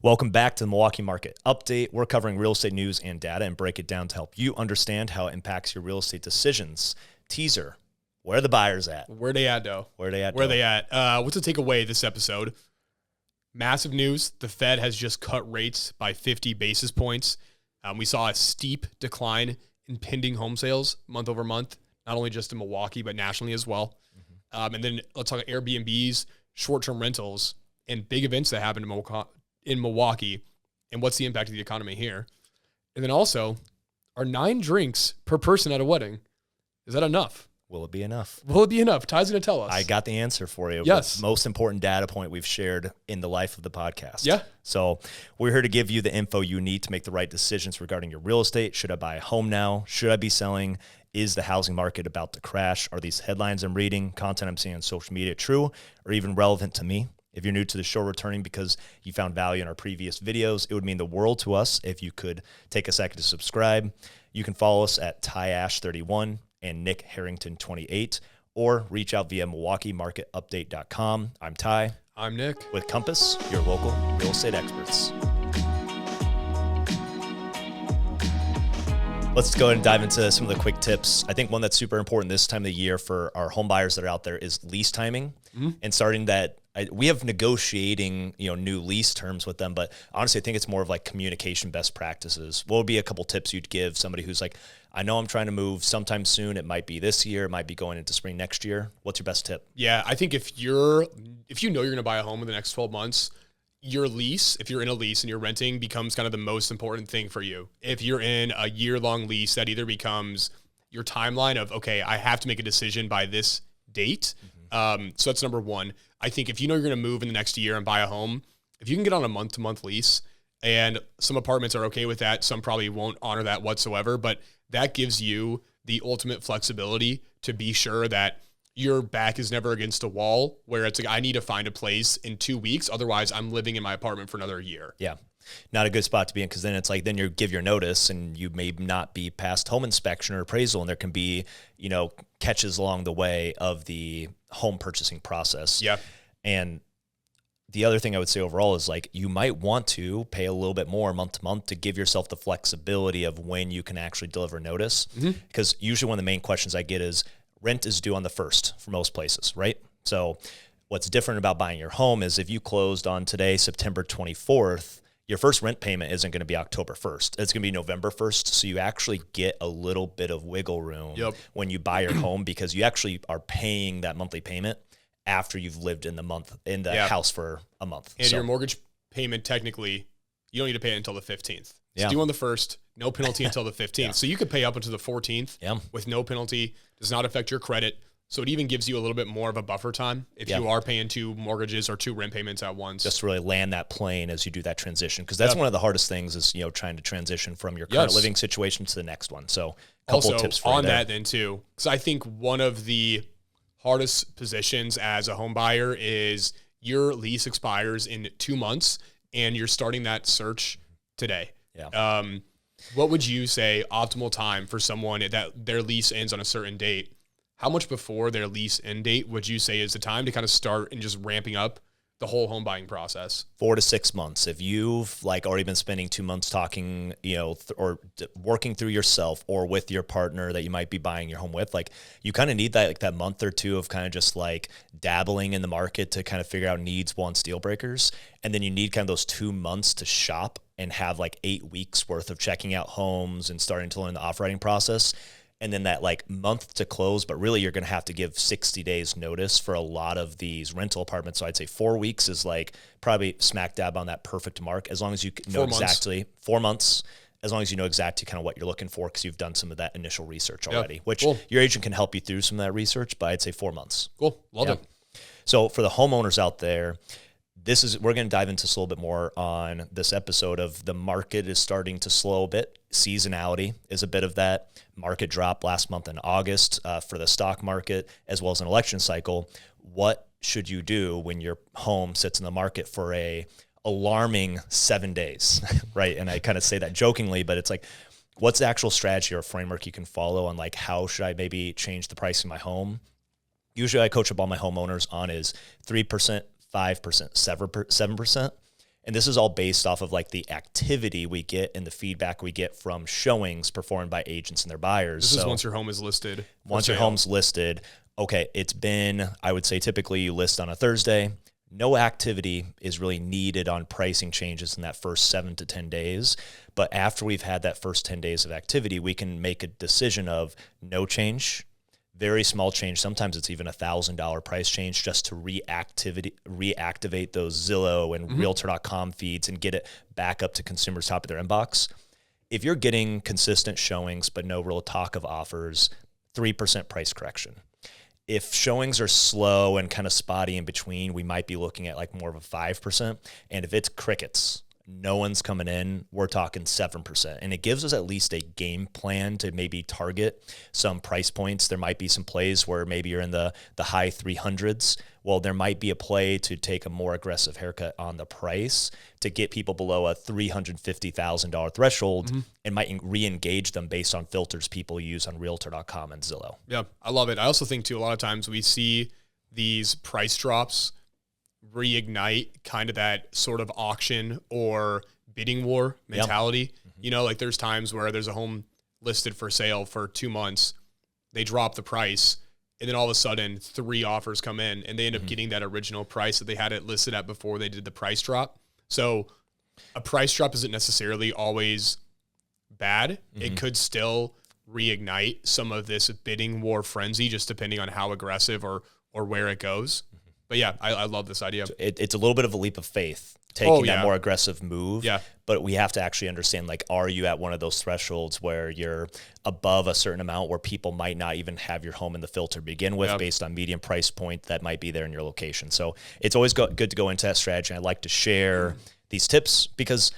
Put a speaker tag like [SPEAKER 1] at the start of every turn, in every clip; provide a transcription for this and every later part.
[SPEAKER 1] Welcome back to the Milwaukee Market Update. We're covering real estate news and data and break it down to help you understand how it impacts your real estate decisions. Teaser, where are the buyers at?
[SPEAKER 2] Where they at, though?
[SPEAKER 1] Where they at?
[SPEAKER 2] What's the takeaway this episode? Massive news. The Fed has just cut rates by 50 basis points. We saw a steep decline in pending home sales month over month, not only just in Milwaukee, but nationally as well. And then let's talk Airbnbs, short-term rentals, and big events that happen in Milwaukee, and what's the impact of the economy here. And then also, are 9 drinks per person at a wedding, is that enough?
[SPEAKER 1] Will it be enough?
[SPEAKER 2] Will it be enough? Ty's going to tell us.
[SPEAKER 1] I got the answer for you.
[SPEAKER 2] Yes.
[SPEAKER 1] The most important data point we've shared in the life of the podcast.
[SPEAKER 2] Yeah.
[SPEAKER 1] So we're here to give you the info you need to make the right decisions regarding your real estate. Should I buy a home now? Should I be selling? Is the housing market about to crash? Are these headlines I'm reading, content I'm seeing on social media true or even relevant to me? If you're new to the show, returning because you found value in our previous videos, it would mean the world to us if you could take a second to subscribe. You can follow us at TyAsh31 and Nick Harrington28, or reach out via MilwaukeeMarketUpdate.com. I'm Ty.
[SPEAKER 2] I'm Nick.
[SPEAKER 1] With Compass, your local real estate experts. Let's go ahead and dive into some of the quick tips. I think one that's super important this time of the year for our home buyers that are out there is lease timing and starting that. We have negotiating, new lease terms with them, but honestly, I think it's more of like communication best practices. What would be a couple tips you'd give somebody who's like, I know I'm trying to move sometime soon. It might be this year. It might be going into spring next year. What's your best tip?
[SPEAKER 2] Yeah, I think if you know you're going to buy a home in the next 12 months, your lease, if you're in a lease and you're renting, becomes kind of the most important thing for you. If you're in a year-long lease, that either becomes your timeline of, okay, I have to make a decision by this date. So that's number one. I think if you know you're going to move in the next year and buy a home, if you can get on a month-to-month lease, and some apartments are okay with that, some probably won't honor that whatsoever, but that gives you the ultimate flexibility to be sure that your back is never against a wall where it's like, I need to find a place in 2 weeks. Otherwise, I'm living in my apartment for another year.
[SPEAKER 1] Yeah. Not a good spot to be in, because then it's like, then you give your notice and you may not be past home inspection or appraisal, and there can be, catches along the way of the home purchasing process.
[SPEAKER 2] Yeah. And
[SPEAKER 1] the other thing I would say overall is like, you might want to pay a little bit more month to month to give yourself the flexibility of when you can actually deliver notice. Because usually one of the main questions I get is, rent is due on the 1st for most places, right? So what's different about buying your home is if you closed on today, September 24th, your first rent payment isn't going to be October 1st. It's going to be November 1st. So you actually get a little bit of wiggle room when you buy your home, because you actually are paying that monthly payment after you've lived in the house for a month.
[SPEAKER 2] And your mortgage payment, technically, you don't need to pay it until the 15th. It's due on the 1st, no penalty until the 15th. So you could pay up until the 14th with no penalty. Does not affect your credit. So it even gives you a little bit more of a buffer time if you are paying 2 mortgages or 2 rent payments at once.
[SPEAKER 1] Just to really land that plane as you do that transition. Because that's one of the hardest things is, trying to transition from your current living situation to the next one. So a couple of tips for you there.
[SPEAKER 2] That then too, because I think one of the hardest positions as a home buyer is your lease expires in 2 months and you're starting that search today.
[SPEAKER 1] Yeah.
[SPEAKER 2] What would you say optimal time for someone that their lease ends on a certain date? How much before their lease end date would you say is the time to kind of start and just ramping up the whole home buying process?
[SPEAKER 1] 4 to 6 months. If you've already been spending 2 months talking, or working through yourself or with your partner that you might be buying your home with, you kind of need that month or two of kind of just dabbling in the market to kind of figure out needs, wants, deal breakers. And then you need kind of those 2 months to shop and have 8 weeks worth of checking out homes and starting to learn the off-writing process. And then that month to close, but really you're going to have to give 60 days notice for a lot of these rental apartments. So I'd say 4 weeks is probably smack dab on that perfect mark, as long as you know exactly 4 months, as long as you know exactly kind of what you're looking for, because you've done some of that initial research already, which your agent can help you through some of that research, but I'd say 4 months.
[SPEAKER 2] Cool. Love it.
[SPEAKER 1] So for the homeowners out there, we're going to dive into this a little bit more on this episode of the market is starting to slow a bit. Seasonality is a bit of that. Market drop last month in August for the stock market, as well as an election cycle. What should you do when your home sits in the market for a alarming 7 days, right? And I kind of say that jokingly, but it's what's the actual strategy or framework you can follow on how should I maybe change the price of my home? Usually I coach up all my homeowners on is 3%, 5%, 7%. And this is all based off of like the activity we get and the feedback we get from showings performed by agents and their buyers.
[SPEAKER 2] This is once your home is listed.
[SPEAKER 1] Once your home's listed, okay, it's been, I would say typically you list on a Thursday. No activity is really needed on pricing changes in that first 7 to 10 days. But after we've had that first 10 days of activity, we can make a decision of no change, very small change. Sometimes it's even $1,000 price change just to reactivate those Zillow and Realtor.com feeds and get it back up to consumers' top of their inbox. If you're getting consistent showings but no real talk of offers, 3% price correction. If showings are slow and kind of spotty in between, we might be looking at like more of a 5%. And if it's crickets, no one's coming in, we're talking 7%. And it gives us at least a game plan to maybe target some price points. There might be some plays where maybe you're in the high 300s. Well, there might be a play to take a more aggressive haircut on the price to get people below a $350,000 threshold and might re-engage them based on filters people use on Realtor.com and Zillow.
[SPEAKER 2] Yeah, I love it. I also think too, a lot of times we see these price drops reignite kind of that sort of auction or bidding war mentality. You know, like there's times where there's a home listed for sale for 2 months, they drop the price, and then all of a sudden 3 offers come in and they end up getting that original price that they had it listed at before they did the price drop. So a price drop isn't necessarily always bad. It could still reignite some of this bidding war frenzy, just depending on how aggressive or where it goes. But yeah, I love this idea.
[SPEAKER 1] It's a little bit of a leap of faith, taking that more aggressive move. Yeah. But we have to actually understand, like, are you at one of those thresholds where you're above a certain amount where people might not even have your home in the filter to begin with based on median price point that might be there in your location. So it's always good to go into that strategy. I like to share these tips because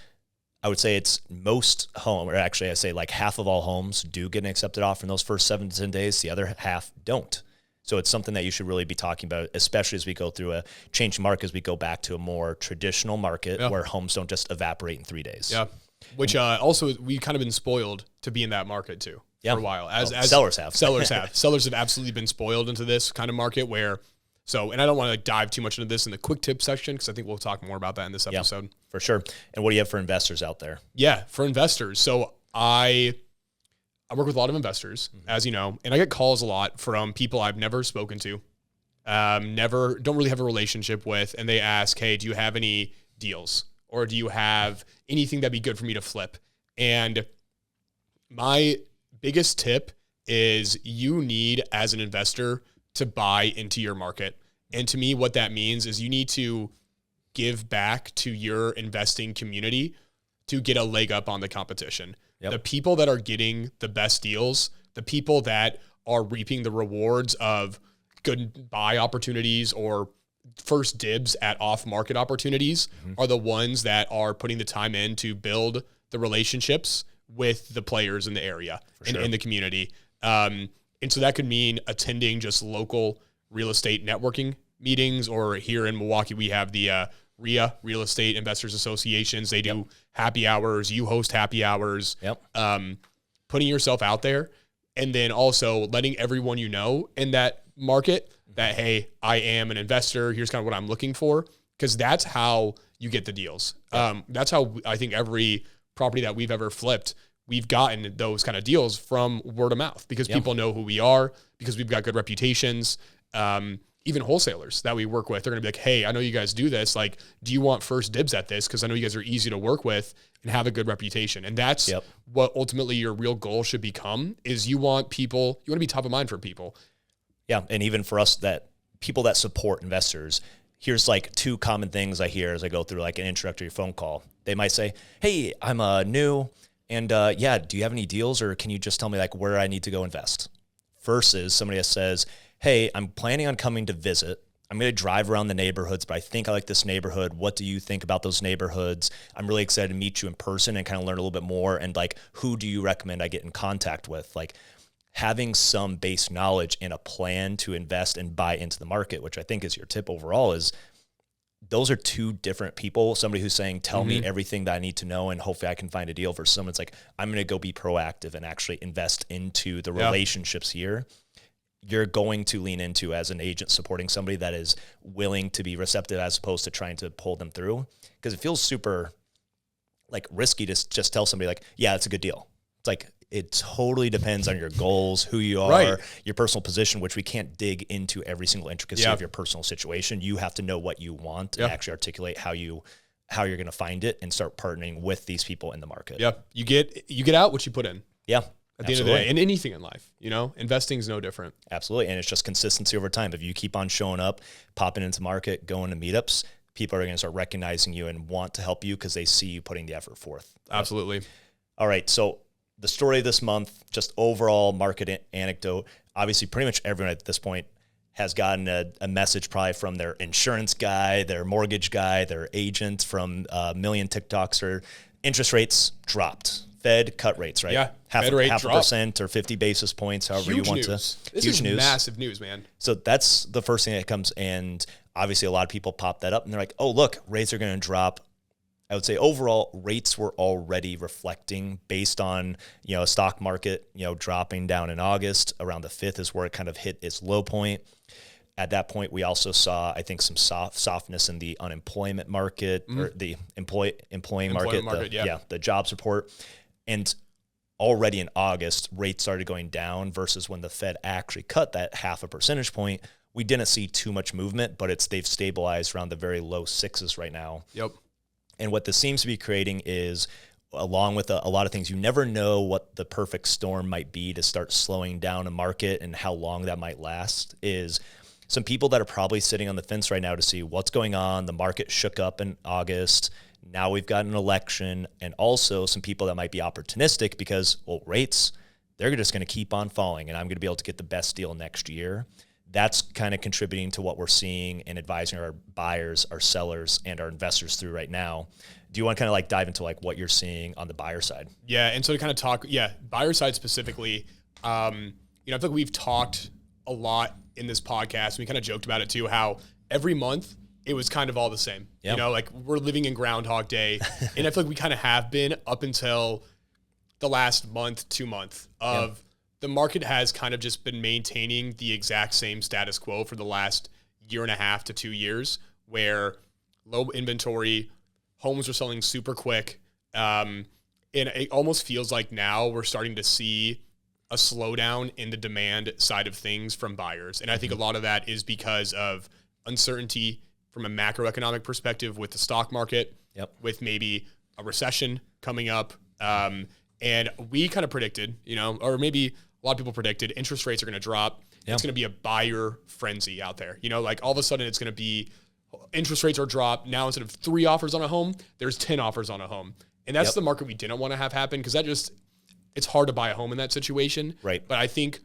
[SPEAKER 1] I would say it's most home, or actually I say like half of all homes do get an accepted offer in those first 7 to 10 days. The other half don't. So it's something that you should really be talking about, especially as we go through a change market, as we go back to a more traditional market where homes don't just evaporate in 3 days. Yeah.
[SPEAKER 2] Which also we've kind of been spoiled to be in that market too for a while. As
[SPEAKER 1] sellers have.
[SPEAKER 2] Sellers have absolutely been spoiled into this kind of market where, and I don't want to like dive too much into this in the quick tip section because I think we'll talk more about that in this episode.
[SPEAKER 1] Yeah, for sure. And what do you have for investors out there?
[SPEAKER 2] Yeah, for investors. So I work with a lot of investors, as you know, and I get calls a lot from people I've never spoken to, don't really have a relationship with, and they ask, hey, do you have any deals? Or do you have anything that'd be good for me to flip? And my biggest tip is you need, as an investor, to buy into your market. And to me, what that means is you need to give back to your investing community to get a leg up on the competition. The people that are getting the best deals, the people that are reaping the rewards of good buy opportunities or first dibs at off-market opportunities are the ones that are putting the time in to build the relationships with the players in the area and in the community. And so that could mean attending just local real estate networking meetings, or here in Milwaukee, we have the RIA, Real Estate Investors Associations. They do happy hours. You host happy hours. Putting yourself out there, and then also letting everyone you know in that market that, hey, I am an investor. Here's kind of what I'm looking for, because that's how you get the deals. That's how I think every property that we've ever flipped, we've gotten those kind of deals from word of mouth because people know who we are, because we've got good reputations. Even wholesalers that we work with, they're going to be like, hey, I know you guys do this. Like, do you want first dibs at this? Because I know you guys are easy to work with and have a good reputation. And that's what ultimately your real goal should become, is you want to be top of mind for people.
[SPEAKER 1] Yeah. And even for us, that people that support investors, here's like 2 common things I hear as I go through like an introductory phone call. They might say, hey, I'm new. And do you have any deals, or can you just tell me like where I need to go invest? Versus somebody that says, hey, I'm planning on coming to visit. I'm going to drive around the neighborhoods, but I think I like this neighborhood. What do you think about those neighborhoods? I'm really excited to meet you in person and kind of learn a little bit more. And like, who do you recommend I get in contact with? Like, having some base knowledge and a plan to invest and buy into the market, which I think is your tip overall, is those are 2 different people. Somebody who's saying, tell me everything that I need to know and hopefully I can find a deal, for someone's like, I'm going to go be proactive and actually invest into the relationships here. you're going to lean into as an agent supporting somebody that is willing to be receptive as opposed to trying to pull them through. Because it feels super like risky to just tell somebody like, yeah, it's a good deal. It's like, it totally depends on your goals, who you are,
[SPEAKER 2] Right.
[SPEAKER 1] your personal position, which we can't dig into every single intricacy
[SPEAKER 2] Yeah.
[SPEAKER 1] of your personal situation. You have to know what you want and actually articulate how you're going to find it and start partnering with these people in the market.
[SPEAKER 2] Yeah. You get out what you put in.
[SPEAKER 1] Yeah.
[SPEAKER 2] At the end of the day, in anything in life, investing is no different.
[SPEAKER 1] Absolutely. And it's just consistency over time. If you keep on showing up, popping into market, going to meetups, people are going to start recognizing you and want to help you because they see you putting the effort forth.
[SPEAKER 2] Absolutely.
[SPEAKER 1] All right. So the story of this month, just overall market anecdote, obviously pretty much everyone at this point has gotten a message probably from their insurance guy, their mortgage guy, their agent, from a million TikToks, or interest rates dropped. Fed cut rates, right?
[SPEAKER 2] Yeah,
[SPEAKER 1] half
[SPEAKER 2] Fed rate
[SPEAKER 1] a
[SPEAKER 2] dropped.
[SPEAKER 1] percent or 50 basis points, however
[SPEAKER 2] Huge
[SPEAKER 1] you want
[SPEAKER 2] news.
[SPEAKER 1] to.
[SPEAKER 2] This
[SPEAKER 1] Huge
[SPEAKER 2] is
[SPEAKER 1] news.
[SPEAKER 2] massive news, man.
[SPEAKER 1] So that's the first thing that comes, and obviously a lot of people pop that up and they're like, oh, look, rates are going to drop. I would say overall rates were already reflecting based on, stock market, dropping down in August. Around the 5th is where it kind of hit its low point. At that point, we also saw, I think, some softness in the unemployment market, or the employing market, the jobs report. And already in August, rates started going down versus when the Fed actually cut that 0.5 percentage point. We didn't see too much movement, but they've stabilized around the very low 6s right now.
[SPEAKER 2] Yep.
[SPEAKER 1] And what this seems to be creating is, along with a lot of things, you never know what the perfect storm might be to start slowing down a market and how long that might last, is some people that are probably sitting on the fence right now to see what's going on. The market shook up in August. Now we've got an election, and also some people that might be opportunistic because, well, rates, they're just going to keep on falling, and I'm going to be able to get the best deal next year. That's kind of contributing to what we're seeing and advising our buyers, our sellers, and our investors through right now. Do you want to kind of dive into what you're seeing on the buyer side?
[SPEAKER 2] Yeah, and so to kind of talk, buyer side specifically, I feel like we've talked a lot in this podcast. We kind of joked about it too, how every month it was kind of all the same.
[SPEAKER 1] Yep.
[SPEAKER 2] We're living in Groundhog Day, and I feel like we kind of have been up until the last month, 2 months of the market has kind of just been maintaining the exact same status quo for the last 1.5 to 2 years, where low inventory, homes are selling super quick. And it almost feels like now we're starting to see a slowdown in the demand side of things from buyers. And I think a lot of that is because of uncertainty from a macroeconomic perspective with the stock market, with maybe a recession coming up. And we kind of predicted, or maybe a lot of people predicted interest rates are going to drop. It's going to be a buyer frenzy out there. All of a sudden it's going to be interest rates are dropped. Now instead of 3 offers on a home, there's 10 offers on a home. And that's the market we didn't want to have happen, because it's hard to buy a home in that situation.
[SPEAKER 1] Right.
[SPEAKER 2] But I think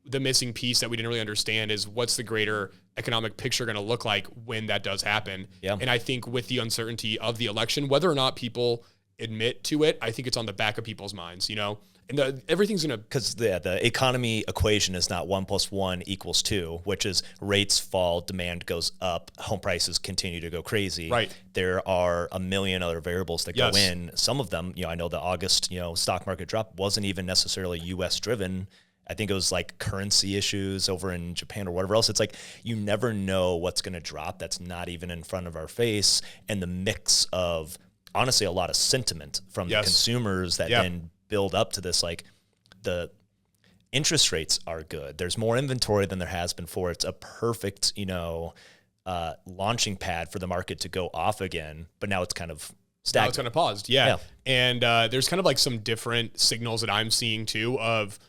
[SPEAKER 2] the missing piece that we didn't really understand is what's the greater economic picture going to look like when that does happen.
[SPEAKER 1] Yeah.
[SPEAKER 2] And I think with the uncertainty of the election, whether or not people admit to it, I think it's on the back of people's minds, and everything's going to,
[SPEAKER 1] because the economy equation is not 1 + 1 = 2, which is rates fall, demand goes up, home prices continue to go crazy.
[SPEAKER 2] Right.
[SPEAKER 1] There are a million other variables that go in. Some of them, I know the August, stock market drop wasn't even necessarily U.S. driven. I think it was currency issues over in Japan or whatever else. It's you never know what's going to drop. That's not even in front of our face. And the mix of, honestly, a lot of sentiment from the consumers that then build up to this, the interest rates are good. There's more inventory than there has been before. It's a perfect, launching pad for the market to go off again, but now it's kind of stagnant.
[SPEAKER 2] now it's kind of paused. Yeah. And there's kind of some different signals that I'm seeing too of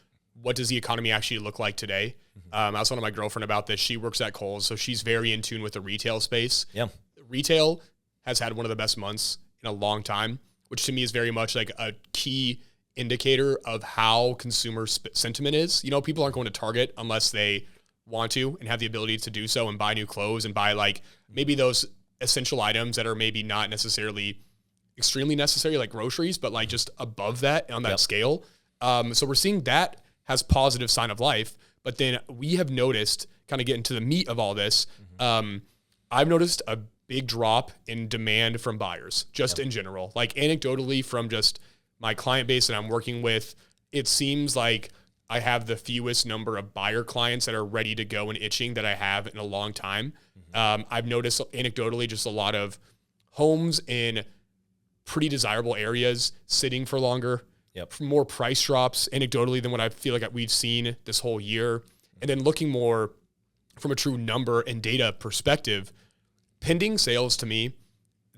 [SPEAKER 2] what does the economy actually look like today. I was talking to my girlfriend about this. She works at Kohl's, so she's very in tune with the retail space.
[SPEAKER 1] Yeah.
[SPEAKER 2] Retail has had one of the best months in a long time, which to me is very much a key indicator of how consumer sentiment is. People aren't going to Target unless they want to and have the ability to do so and buy new clothes and buy maybe those essential items that are maybe not necessarily extremely necessary, like groceries, but just above that on that scale. So we're seeing that has positive sign of life, but then we have noticed, kind of getting to the meat of all this, I've noticed a big drop in demand from buyers, just in general. Anecdotally from just my client base that I'm working with, it seems like I have the fewest number of buyer clients that are ready to go and itching that I have in a long time. I've noticed anecdotally just a lot of homes in pretty desirable areas sitting for longer, more price drops anecdotally than what I feel like we've seen this whole year. And then looking more from a true number and data perspective, pending sales to me,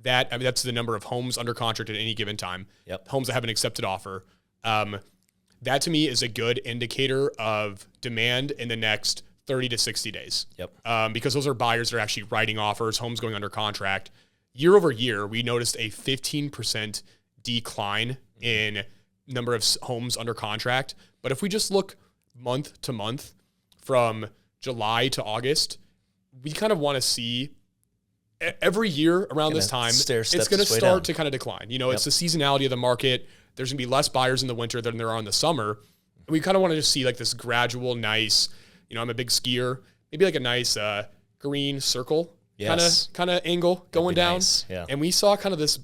[SPEAKER 2] that's the number of homes under contract at any given time, homes that have an accepted offer. That to me is a good indicator of demand in the next 30 to 60 days. Because those are buyers that are actually writing offers, homes going under contract. Year over year, we noticed a 15% decline in number of homes under contract. But if we just look month to month from July to August, we kind of want to see every year around this time, it's going to start to kind of decline. It's the seasonality of the market. There's going to be less buyers in the winter than there are in the summer. We kind of want to just see like this gradual, nice, I'm a big skier, maybe like a nice green circle kind of angle going down.
[SPEAKER 1] Nice. Yeah.
[SPEAKER 2] And we saw kind of this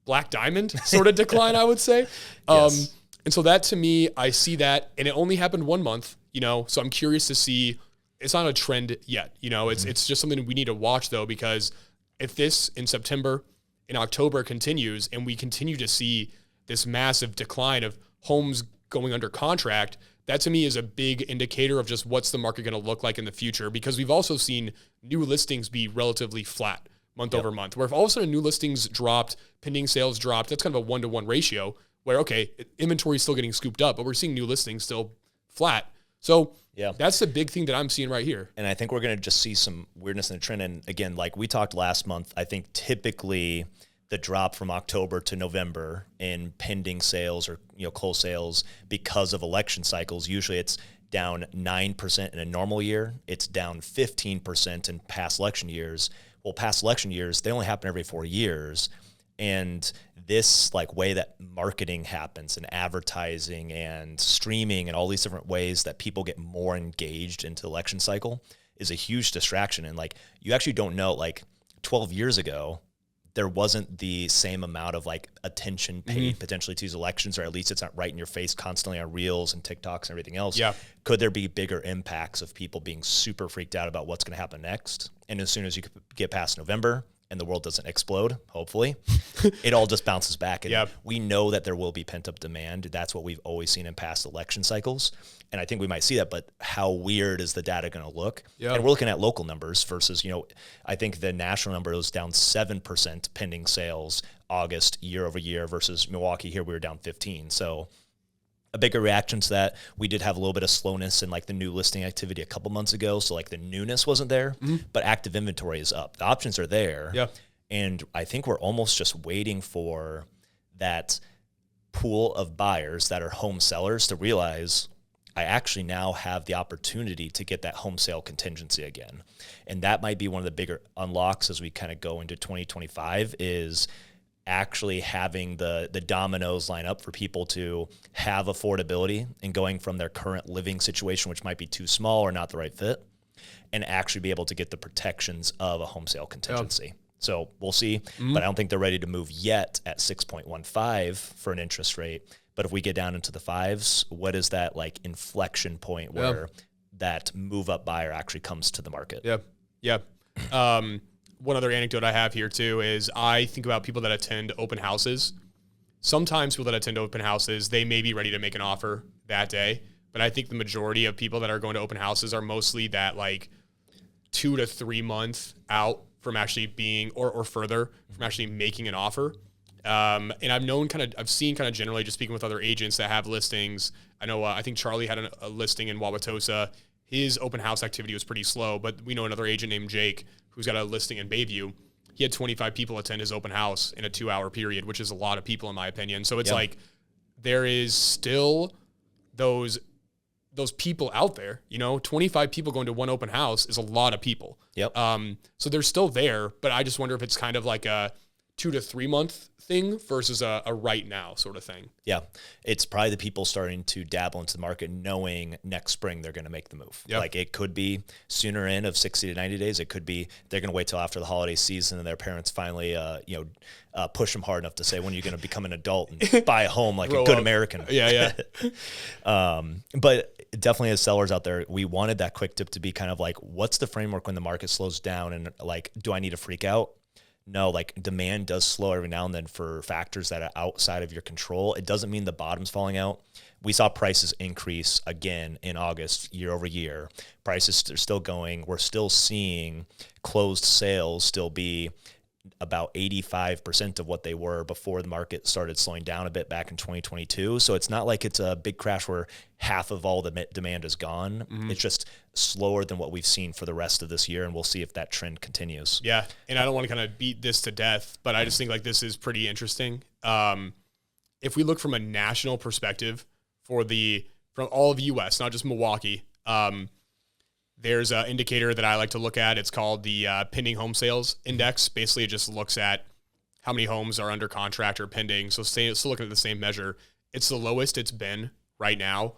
[SPEAKER 2] black diamond sort of decline, I would say. And so that to me, I see that, and it only happened 1 month, so I'm curious to see. It's not a trend yet, it's just something we need to watch though, because if this in September, in October continues and we continue to see this massive decline of homes going under contract, that to me is a big indicator of just what's the market going to look like in the future, because we've also seen new listings be relatively flat month over month, where if all of a sudden new listings dropped, pending sales dropped, that's kind of a 1-to-1 ratio where, okay, inventory is still getting scooped up, but we're seeing new listings still flat. So that's the big thing that I'm seeing right here.
[SPEAKER 1] And I think we're going to just see some weirdness in the trend. And again, like we talked last month, I think typically the drop from October to November in pending sales or close sales because of election cycles, usually it's down 9% in a normal year. It's down 15% in past election years. Well, past election years, they only happen every 4 years. And this like way that marketing happens and advertising and streaming and all these different ways that people get more engaged into the election cycle is a huge distraction. And like, you actually don't know, like 12 years ago, there wasn't the same amount of like attention paid potentially to these elections, or at least it's not right in your face constantly on Reels and TikToks and everything else. Could there be bigger impacts of people being super freaked out about what's going to happen next? And as soon as you get past November and the world doesn't explode, hopefully, it all just bounces back. And we know that there will be pent-up demand. That's what we've always seen in past election cycles. And I think we might see that, but how weird is the data going to look? And we're looking at local numbers versus, I think the national number was down 7% pending sales August year over year versus Milwaukee here, we were down 15. So a bigger reaction to that. We did have a little bit of slowness in like the new listing activity a couple months ago. So like the newness wasn't there, but active inventory is up. The options are there. And I think we're almost just waiting for that pool of buyers that are home sellers to realize I actually now have the opportunity to get that home sale contingency again. And that might be one of the bigger unlocks as we kind of go into 2025 is actually having the dominoes line up for people to have affordability and going from their current living situation, which might be too small or not the right fit, and actually be able to get the protections of a home sale contingency. So we'll see, but I don't think they're ready to move yet at 6.15 for an interest rate. But if we get down into the fives, what is that like inflection point where that move up buyer actually comes to the market?
[SPEAKER 2] One other anecdote I have here too is I think about people that attend open houses. Sometimes people that attend open houses, they may be ready to make an offer that day, but I think the majority of people that are going to open houses are mostly that like 2 to 3 months out from actually being or further from actually making an offer. And I've seen generally just speaking with other agents that have listings. I know, I think Charlie had a listing in Wauwatosa. His open house activity was pretty slow, but we know another agent named Jake who's got a listing in Bayview. He had 25 people attend his open house in a 2-hour period, which is a lot of people in my opinion. So it's like, there is still those people out there, 25 people going to one open house is a lot of people. So they're still there, but I just wonder if it's kind of like a 2 to 3 month thing versus a right now sort of thing.
[SPEAKER 1] Yeah. It's probably the people starting to dabble into the market knowing next spring they're going to make the move.
[SPEAKER 2] Yep.
[SPEAKER 1] Like it could be sooner in of 60 to 90 days. It could be they're going to wait till after the holiday season and their parents finally, push them hard enough to say, when are you going to become an adult and buy a home like a good American?
[SPEAKER 2] Yeah.
[SPEAKER 1] But definitely as sellers out there, we wanted that quick tip to be kind of like, what's the framework when the market slows down, and like, do I need to freak out? No, like demand does slow every now and then for factors that are outside of your control. It doesn't mean the bottom's falling out. We saw prices increase again in August, year over year. Prices are still going. We're still seeing closed sales still be about 85% of what they were before the market started slowing down a bit back in 2022. So it's not like it's a big crash where half of all the demand is gone. Mm-hmm. It's just slower than what we've seen for the rest of this year, and we'll see if that trend continues.
[SPEAKER 2] Yeah, and I don't want to kind of beat this to death, but I just think like this is pretty interesting. If we look from a national perspective from all of U.S., not just Milwaukee, there's an indicator that I like to look at. It's called the pending home sales index. Basically, it just looks at how many homes are under contract or pending. So still looking at the same measure. It's the lowest it's been right now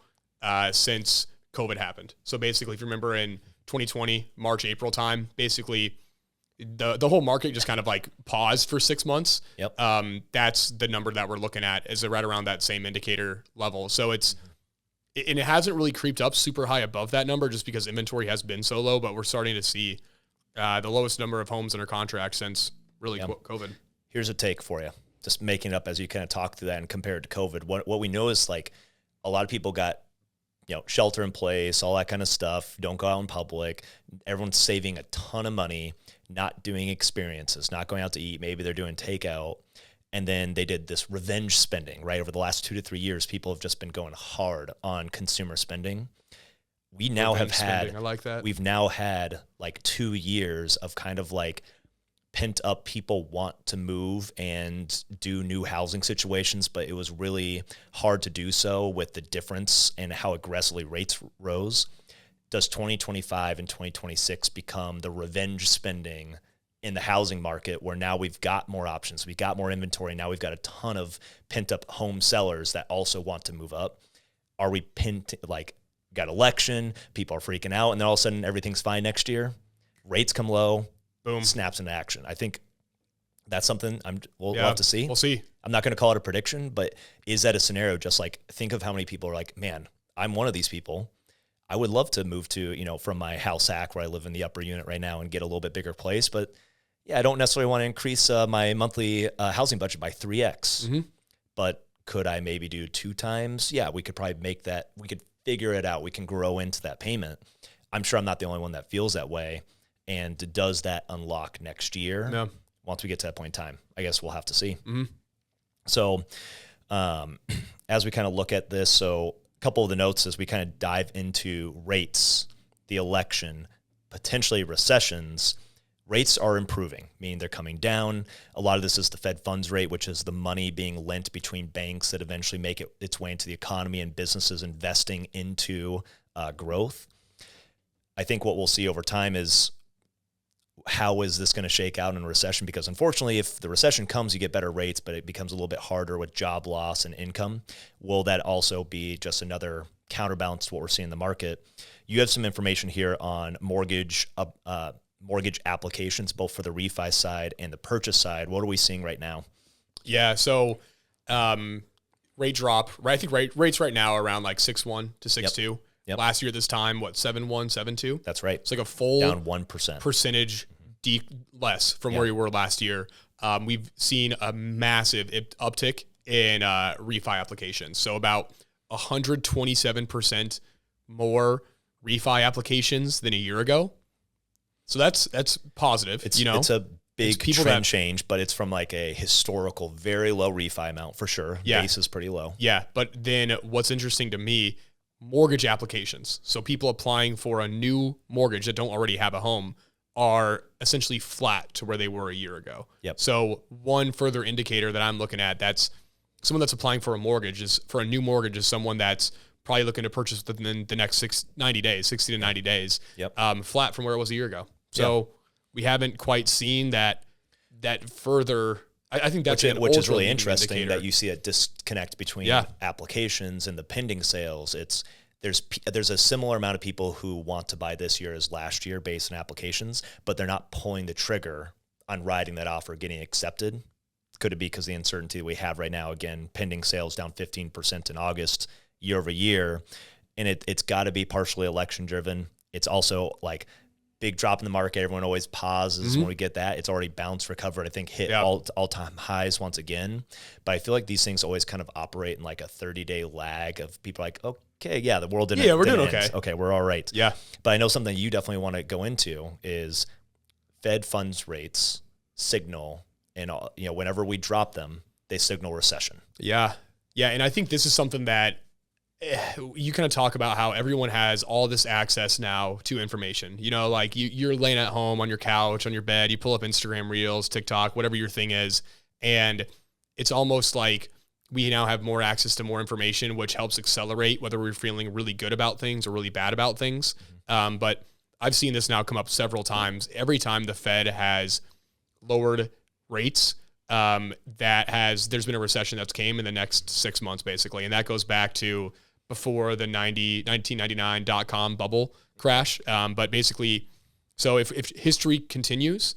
[SPEAKER 2] since COVID happened. So basically, if you remember in 2020, March, April time, basically the whole market just kind of like paused for 6 months.
[SPEAKER 1] Yep.
[SPEAKER 2] That's the number that we're looking at, is right around that same indicator level. So and it hasn't really creeped up super high above that number just because inventory has been so low, but we're starting to see the lowest number of homes under contract since really COVID.
[SPEAKER 1] Here's a take for you. Just making it up as you kind of talk through that and compare it to COVID. What we know is like a lot of people got, shelter in place, all that kind of stuff. Don't go out in public. Everyone's saving a ton of money, not doing experiences, not going out to eat. Maybe they're doing takeout. And then they did this revenge spending, right? Over the last 2 to 3 years, people have just been going hard on consumer spending. We now
[SPEAKER 2] I like that.
[SPEAKER 1] We've now had like 2 years of kind of like pent up people want to move and do new housing situations, but it was really hard to do so with the difference in how aggressively rates rose. Does 2025 and 2026 become the revenge spending in the housing market, where now we've got more options, we've got more inventory, now we've got a ton of pent up home sellers that also want to move up? Are we got election, people are freaking out, and then all of a sudden everything's fine next year? Rates come low, boom, snaps into action. I think that's something we'll have to see.
[SPEAKER 2] We'll see.
[SPEAKER 1] I'm not going to call it a prediction, but is that a scenario? Just like think of how many people are like, man, I'm one of these people. I would love to move to, from my house hack where I live in the upper unit right now and get a little bit bigger place, but yeah, I don't necessarily want to increase my monthly housing budget by 3x, but could I maybe do 2 times? Yeah, we could probably make that. We could figure it out. We can grow into that payment. I'm sure I'm not the only one that feels that way. And does that unlock next year?
[SPEAKER 2] No.
[SPEAKER 1] Once we get to that point in time, I guess we'll have to see. Mm-hmm. So as we kind of look at this, so a couple of the notes as we kind of dive into rates, the election, potentially recessions. Rates are improving, meaning they're coming down. A lot of this is the Fed funds rate, which is the money being lent between banks that eventually make its way into the economy and businesses investing into growth. I think what we'll see over time is, how is this going to shake out in a recession? Because unfortunately, if the recession comes, you get better rates, but it becomes a little bit harder with job loss and income. Will that also be just another counterbalance to what we're seeing in the market? You have some information here on mortgage applications, both for the refi side and the purchase side. What are we seeing right now?
[SPEAKER 2] Yeah, so rate drop. I think rates right now are around like 6.1 to 6.2. Yep. Last year at this time, 7.1, 7.2?
[SPEAKER 1] That's right.
[SPEAKER 2] It's like a full
[SPEAKER 1] down 1%
[SPEAKER 2] percentage less from where you were last year. We've seen a massive uptick in refi applications. So about 127% more refi applications than a year ago. So that's positive.
[SPEAKER 1] It's a big trend change, but it's from like a historical, very low refi amount for sure.
[SPEAKER 2] Yeah.
[SPEAKER 1] Base is pretty low.
[SPEAKER 2] Yeah. But then what's interesting to me, mortgage applications. So people applying for a new mortgage that don't already have a home are essentially flat to where they were a year ago.
[SPEAKER 1] Yep.
[SPEAKER 2] So one further indicator that I'm looking at, that's someone that's applying for a mortgage is someone that's probably looking to purchase within the next 60 to 90 days.
[SPEAKER 1] Yep.
[SPEAKER 2] Flat from where it was a year ago. So we haven't quite seen that further I think that's
[SPEAKER 1] which is really
[SPEAKER 2] ultra-leading
[SPEAKER 1] interesting
[SPEAKER 2] indicator.
[SPEAKER 1] that you see a disconnect between applications and the pending sales. There's a similar amount of people who want to buy this year as last year based on applications, but they're not pulling the trigger on riding that offer, getting accepted. Could it be because the uncertainty we have right now? Again, pending sales down 15% in August year over year. And it's got to be partially election driven. It's also like big drop in the market. Everyone always pauses when we get that. It's already bounced, recovered, I think hit all-time highs once again. But I feel like these things always kind of operate in like a 30-day lag of people like, okay, yeah, the world didn't
[SPEAKER 2] we're
[SPEAKER 1] didn't
[SPEAKER 2] doing
[SPEAKER 1] end.
[SPEAKER 2] okay.
[SPEAKER 1] Okay, we're all right.
[SPEAKER 2] Yeah.
[SPEAKER 1] But I know something you definitely want to go into is Fed funds rates signal, and whenever we drop them, they signal recession.
[SPEAKER 2] Yeah. Yeah. And I think this is something that you kind of talk about how everyone has all this access now to information. Like you're laying at home on your couch, on your bed, you pull up Instagram Reels, TikTok, whatever your thing is. And it's almost like we now have more access to more information, which helps accelerate whether we're feeling really good about things or really bad about things. But I've seen this now come up several times. Every time the Fed has lowered rates, there's been a recession that's came in the next 6 months, basically. And that goes back to before the 1999 dot-com bubble crash. But basically, so if history continues,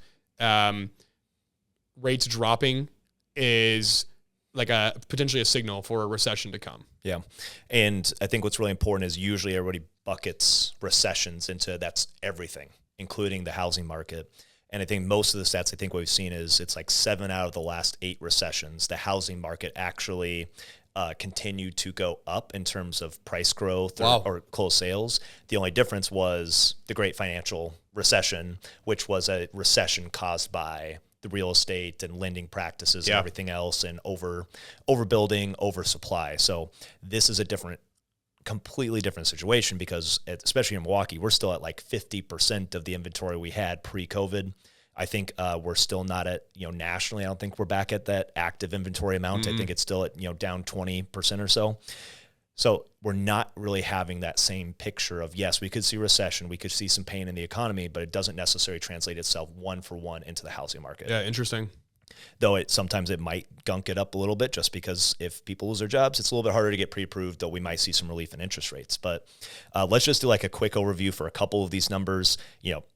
[SPEAKER 2] rates dropping is like potentially a signal for a recession to come.
[SPEAKER 1] Yeah. And I think what's really important is usually everybody buckets recessions into that's everything, including the housing market. And I think most of the stats, I think what we've seen is it's like 7 out of the last 8 recessions, the housing market actually continued to go up in terms of price growth or closed sales. The only difference was the Great Financial Recession, which was a recession caused by the real estate and lending practices and everything else, and overbuilding, oversupply. So this is a completely different situation because especially in Milwaukee, we're still at like 50% of the inventory we had pre-COVID. I think we're still not at, nationally, I don't think we're back at that active inventory amount. I think it's still at, down 20% or so. So we're not really having that same picture of, yes, we could see recession, we could see some pain in the economy, but it doesn't necessarily translate itself one for one into the housing market.
[SPEAKER 2] Yeah, interesting.
[SPEAKER 1] Though sometimes it might gunk it up a little bit just because if people lose their jobs, it's a little bit harder to get pre-approved, though we might see some relief in interest rates. But let's just do like a quick overview for a couple of these numbers.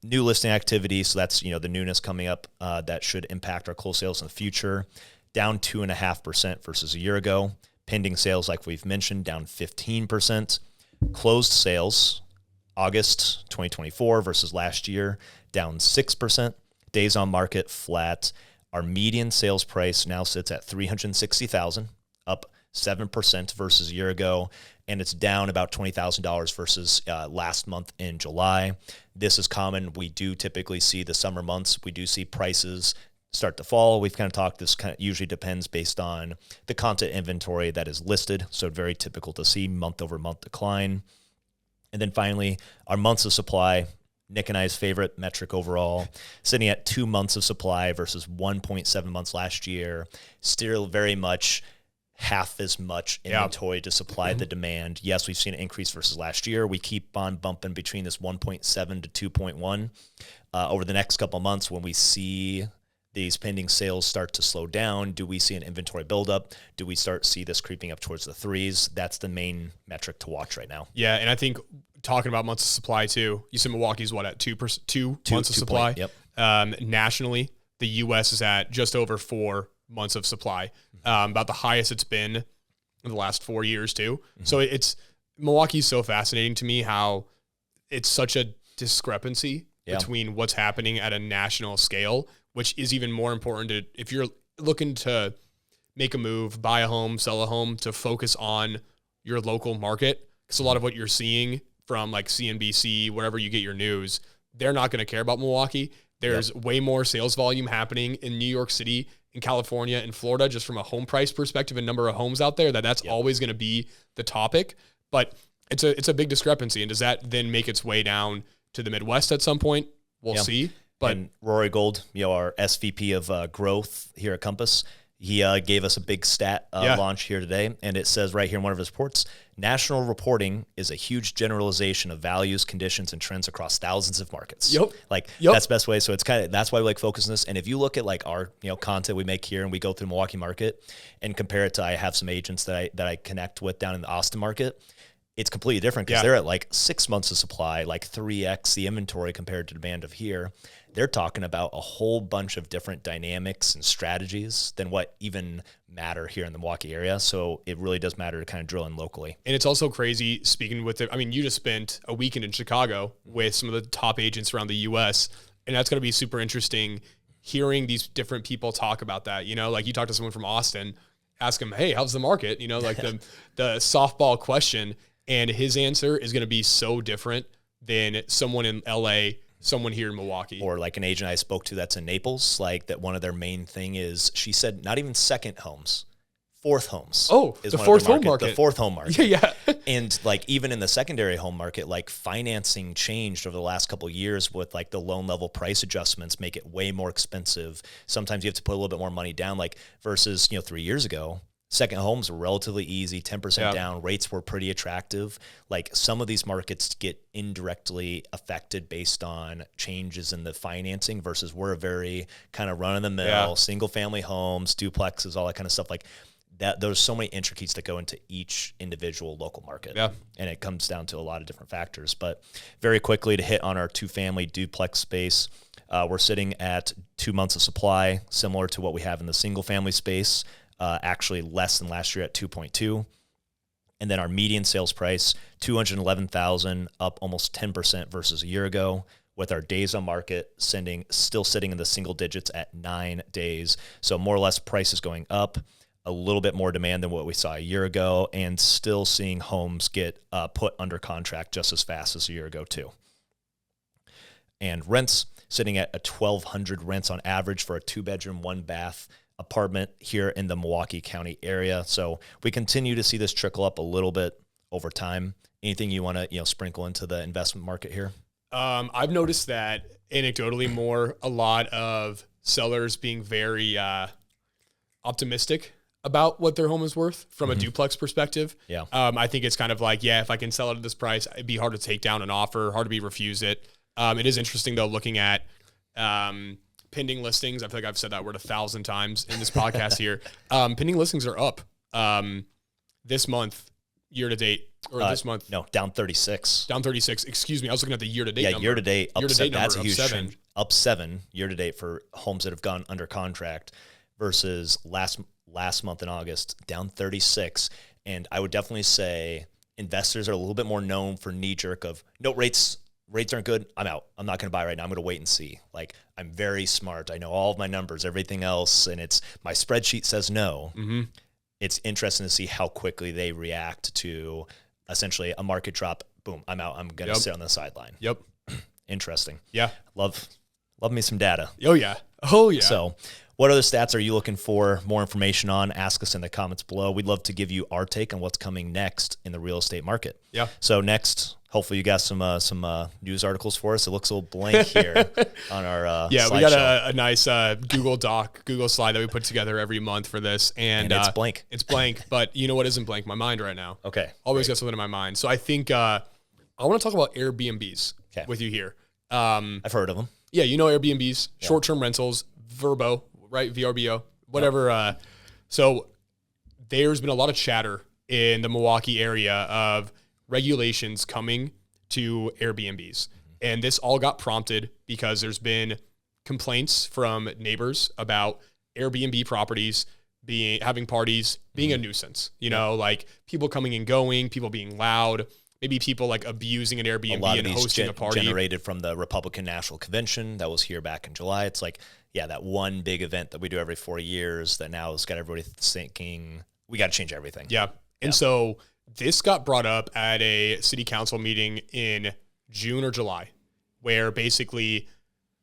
[SPEAKER 1] New listing activity, so that's, the newness coming up that should impact our closed sales in the future, down 2.5% versus a year ago. Pending sales, like we've mentioned, down 15%. Closed sales, August 2024 versus last year, down 6%. Days on market, flat. Our median sales price now sits at $360,000, up 7% versus a year ago, and it's down about $20,000 versus last month in July. This is common. We do typically see the summer months. We do see prices start to fall. We've kind of talked, this kind of usually depends based on the content inventory that is listed. So very typical to see month over month decline. And then finally, our months of supply, Nick and I's favorite metric overall, sitting at 2 months of supply versus 1.7 months last year. Still very much half as much inventory to supply the demand. Yes, we've seen an increase versus last year. We keep on bumping between this 1.7 to 2.1. Over the next couple of months, when we see these pending sales start to slow down, do we see an inventory buildup? Do we start to see this creeping up towards the 3s? That's the main metric to watch right now.
[SPEAKER 2] Yeah, and I think talking about months of supply too, you said Milwaukee's what, at 2 months of supply? Nationally, the U.S. is at just over 4 months of supply, about the highest it's been in the last 4 years too. So Milwaukee's so fascinating to me how it's such a discrepancy between what's happening at a national scale, which is even more important if you're looking to make a move, buy a home, sell a home, to focus on your local market. Because a lot of what you're seeing from like CNBC, wherever you get your news, they're not going to care about Milwaukee. There's way more sales volume happening in New York City, in California, and Florida, just from a home price perspective and number of homes out there, that's always going to be the topic. But it's a big discrepancy. And does that then make its way down to the Midwest at some point? We'll see. But
[SPEAKER 1] and Rory Gold, our SVP of growth here at Compass, He gave us a big stat launch here today, and it says right here in one of his reports, national reporting is a huge generalization of values, conditions, and trends across thousands of markets. That's the best way. So it's that's why we like focusing this. And if you look at like our content we make here, and we go through the Milwaukee market and compare it to, I have some agents that I connect with down in the Austin market. It's completely different because they're at like 6 months of supply, like 3x the inventory compared to demand of here. They're talking about a whole bunch of different dynamics and strategies than what even matter here in the Milwaukee area. So it really does matter to kind of drill in locally.
[SPEAKER 2] And it's also crazy speaking with you just spent a weekend in Chicago with some of the top agents around the US, and that's going to be super interesting hearing these different people talk about that. Like you talk to someone from Austin, ask him, hey, how's the market? Like the softball question. And his answer is going to be so different than someone in LA, someone here in Milwaukee.
[SPEAKER 1] Or like an agent I spoke to that's in Naples, like that one of their main thing is, she said, not even second homes, fourth homes.
[SPEAKER 2] Oh,
[SPEAKER 1] is
[SPEAKER 2] the
[SPEAKER 1] one
[SPEAKER 2] fourth
[SPEAKER 1] of their
[SPEAKER 2] home market.
[SPEAKER 1] The fourth home market.
[SPEAKER 2] Yeah.
[SPEAKER 1] And like even in the secondary home market, like financing changed over the last couple of years with like the loan level price adjustments make it way more expensive. Sometimes you have to put a little bit more money down, like versus, 3 years ago. Second homes were relatively easy, 10% down. Rates were pretty attractive. Like some of these markets get indirectly affected based on changes in the financing versus we're a very kind of run of the mill, single family homes, duplexes, all that kind of stuff like that. There's so many intricacies that go into each individual local market.
[SPEAKER 2] Yeah.
[SPEAKER 1] And it comes down to a lot of different factors. But very quickly to hit on our 2-family duplex space, we're sitting at 2 months of supply, similar to what we have in the single family space. Actually less than last year at 2.2. And then our median sales price, $211,000, up almost 10% versus a year ago, with our days on market still sitting in the single digits at 9 days. So more or less prices going up, a little bit more demand than what we saw a year ago, and still seeing homes get put under contract just as fast as a year ago too. And rents sitting at 1,200 rents on average for a 2-bedroom, 1-bath apartment here in the Milwaukee County area. So we continue to see this trickle up a little bit over time. Anything you want to sprinkle into the investment market here?
[SPEAKER 2] I've noticed that anecdotally a lot of sellers being very optimistic about what their home is worth from a duplex perspective.
[SPEAKER 1] Yeah.
[SPEAKER 2] I think it's kind of like, if I can sell it at this price, it'd be hard to take down an offer, hard to be refused it. It is interesting though, looking at pending listings. I feel like I've said that word 1,000 times in this podcast here. Pending listings are up this month, year to date, or this month.
[SPEAKER 1] No, down 36.
[SPEAKER 2] Down 36. Excuse me. I was looking at the year to date number.
[SPEAKER 1] Yeah, year to date. That's a huge
[SPEAKER 2] 7.
[SPEAKER 1] trend. Up 7 year to date for homes that have gone under contract versus last month in August, down 36. And I would definitely say investors are a little bit more known for knee jerk of no rates aren't good, I'm out. I'm not going to buy right now. I'm going to wait and see. Like, I'm very smart. I know all of my numbers, everything else, and it's my spreadsheet says no. Mm-hmm. It's interesting to see how quickly they react to essentially a market drop. Boom, I'm out. I'm going to sit on the sideline.
[SPEAKER 2] Yep.
[SPEAKER 1] Interesting.
[SPEAKER 2] Yeah.
[SPEAKER 1] Love me some data.
[SPEAKER 2] Oh, yeah.
[SPEAKER 1] So what other stats are you looking for more information on? Ask us in the comments below. We'd love to give you our take on what's coming next in the real estate market.
[SPEAKER 2] Yeah.
[SPEAKER 1] So next, hopefully you got some news articles for us. It looks a little blank here on our
[SPEAKER 2] we got a nice Google slide that we put together every month for this. And
[SPEAKER 1] it's blank.
[SPEAKER 2] It's blank, but you know what isn't blank? My mind right now.
[SPEAKER 1] Okay.
[SPEAKER 2] Always got something in my mind. So I think I want to talk about Airbnbs with you here.
[SPEAKER 1] I've heard of them.
[SPEAKER 2] Yeah, you know Airbnbs, short-term rentals, Vrbo, right? VRBO, whatever. Yep. So there's been a lot of chatter in the Milwaukee area of regulations coming to Airbnbs. And this all got prompted because there's been complaints from neighbors about Airbnb properties having parties being a nuisance, like people coming and going, people being loud, maybe people like abusing an Airbnb and hosting a party.
[SPEAKER 1] Generated from the Republican National Convention that was here back in July. It's like, that one big event that we do every 4 years that now has got everybody thinking we got to change everything.
[SPEAKER 2] Yeah. And so this got brought up at a city council meeting in June or July, where basically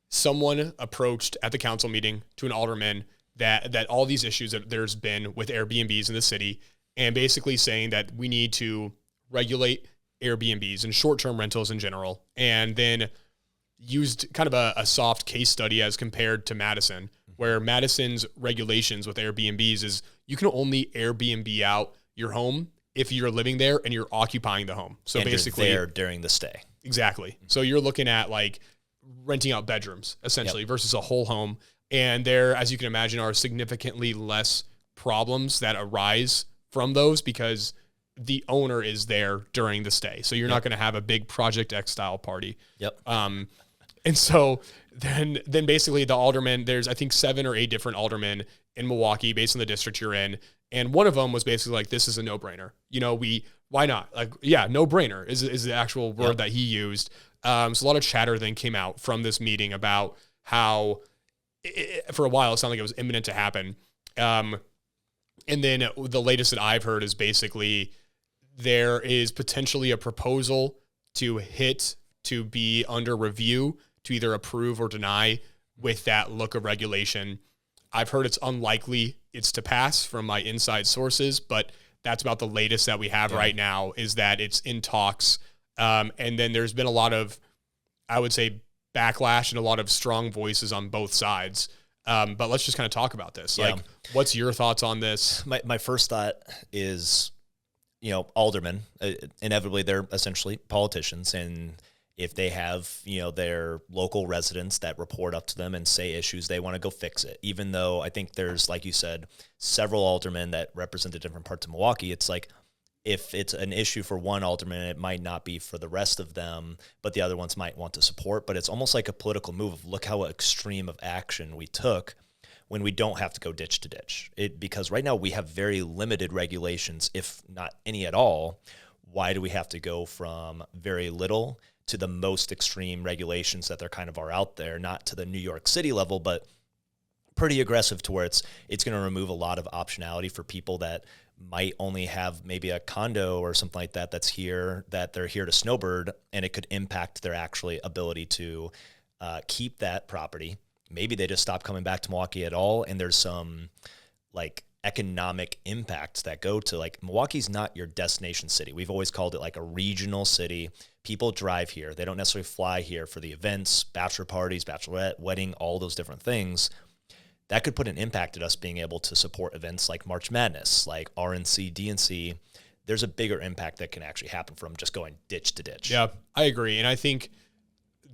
[SPEAKER 2] someone approached at the council meeting to an alderman that all these issues that there's been with Airbnbs in the city, and basically saying that we need to regulate Airbnbs and short-term rentals in general, and then used kind of a soft case study as compared to Madison where Madison's regulations with Airbnbs is you can only Airbnb out your home if you're living there and you're occupying the home. So
[SPEAKER 1] and
[SPEAKER 2] basically
[SPEAKER 1] you're there during the stay.
[SPEAKER 2] Exactly. So you're looking at like renting out bedrooms essentially versus a whole home. And there, as you can imagine, are significantly less problems that arise from those because the owner is there during the stay. So you're not going to have a big Project X style party. And so then basically the aldermen, there's I think 7 or 8 different aldermen in Milwaukee based on the district you're in. And one of them was basically like, this is a no-brainer. You know, why not? Like, yeah, no-brainer is the actual word that he used. So a lot of chatter then came out from this meeting about how for a while it sounded like it was imminent to happen. And then the latest that I've heard is basically there is potentially a proposal to be under review to either approve or deny with that look of regulation. I've heard it's unlikely it's to pass from my inside sources, but that's about the latest that we have right now is that it's in talks. And then there's been a lot of, I would say, backlash and a lot of strong voices on both sides. But let's just kind of talk about this. Like, what's your thoughts on this?
[SPEAKER 1] My first thought is, you know, aldermen, inevitably they're essentially politicians, and if they have, you know, their local residents that report up to them and say issues, they want to go fix it. Even though I think there's, like you said, several aldermen that represent the different parts of Milwaukee, it's like if it's an issue for one alderman, it might not be for the rest of them, but the other ones might want to support. But it's almost like a political move of look how extreme of action we took when we don't have to go ditch to ditch. Because right now we have very limited regulations, if not any at all. Why do we have to go from very little to the most extreme regulations that there kind of are out there, not to the New York City level, but pretty aggressive to where it's going to remove a lot of optionality for people that might only have maybe a condo or something like that that's here, that they're here to snowbird, and it could impact their actually ability to keep that property. Maybe they just stop coming back to Milwaukee at all, and there's some like economic impacts that go to, like, Milwaukee's not your destination city. We've always called it like a regional city. People drive here. They don't necessarily fly here for the events, bachelor parties, bachelorette, wedding, all those different things. That could put an impact at us being able to support events like March Madness, like RNC, DNC. There's a bigger impact that can actually happen from just going ditch to ditch.
[SPEAKER 2] Yeah, I agree. And I think